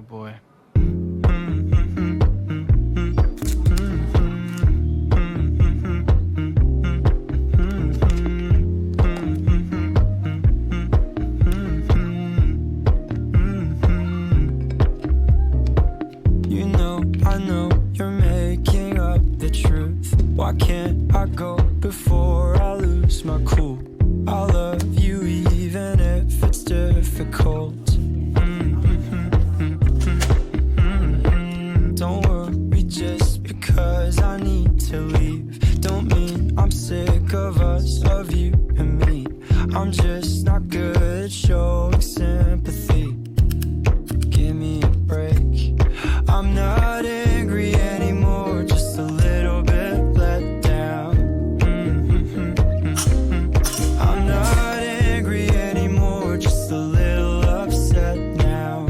Oh boy. You know, I know you're making up the truth. Why can't I go before I lose my cool? I love you even if it's difficult. Don't worry just because I need to leave. Don't mean I'm sick of us, of you and me. I'm just not good at showing sympathy. Give me a break. I'm not angry anymore, just a little bit let down. I'm not angry anymore, just a little upset now.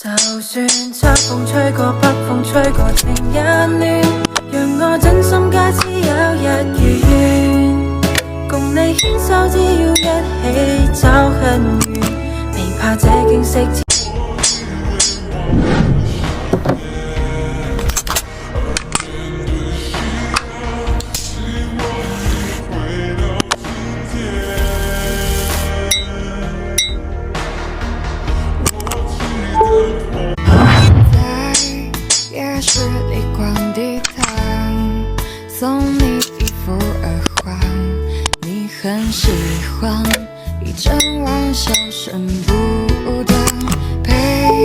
就算秋風吹過，北風吹過，情也暖，讓我真心假知有日如願，共你牽手，只要一起走很遠，未怕這景色。也是离光地毯，送你一幅耳环，你很喜欢，一整晚笑声不